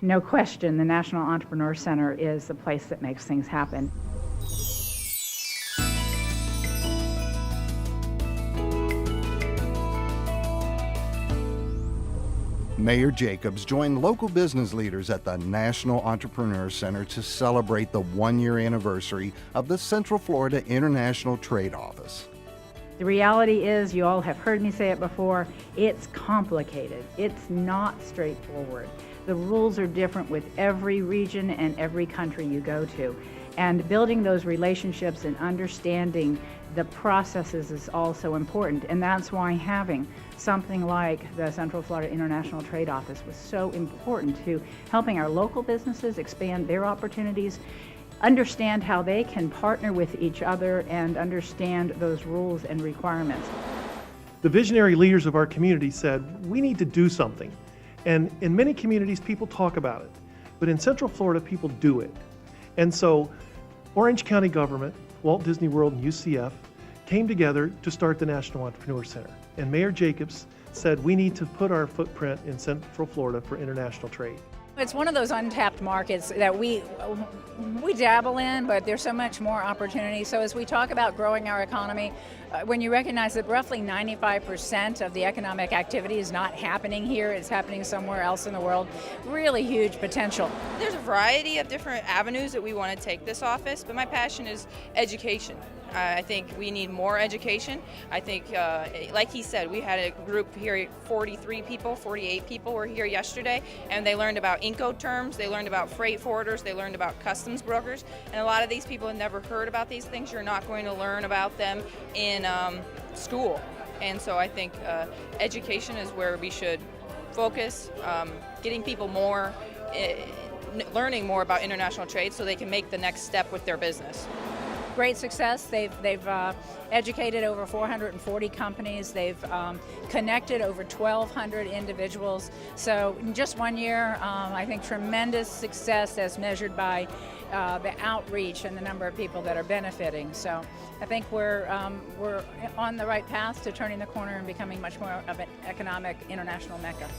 no question, the National Entrepreneur Center is the place that makes things happen. Mayor Jacobs joined local business leaders at the National Entrepreneur Center to celebrate the one-year anniversary of the Central Florida International Trade Office. The reality is, you all have heard me say it before, it's complicated. It's not straightforward. The rules are different with every region and every country you go to. And building those relationships and understanding the processes is also important. And that's why having something like the Central Florida International Trade Office was so important to helping our local businesses expand their opportunities, understand how they can partner with each other, and understand those rules and requirements. The visionary leaders of our community said, we need to do something. And in many communities, people talk about it. But in Central Florida, people do it. And so Orange County government, Walt Disney World, and UCF came together to start the National Entrepreneur Center. And Mayor Jacobs said, we need to put our footprint in Central Florida for international trade. It's one of those untapped markets that we dabble in, but there's so much more opportunity. So as we talk about growing our economy, when you recognize that roughly 95% of the economic activity is not happening here, it's happening somewhere else in the world, really huge potential. There's a variety of different avenues that we want to take this office, but my passion is education. I think we need more education. I think, like he said, we had a group here, 48 people were here yesterday, and they learned about Incoterms, they learned about freight forwarders, they learned about customs brokers, and a lot of these people have never heard about these things. You're not going to learn about them in school. And so I think education is where we should focus, getting people more, learning more about international trade so they can make the next step with their business. Great success. They've educated over 440 companies. They've connected over 1,200 individuals. So in just 1 year, I think tremendous success as measured by the outreach and the number of people that are benefiting. So I think we're on the right path to turning the corner and becoming much more of an economic international mecca.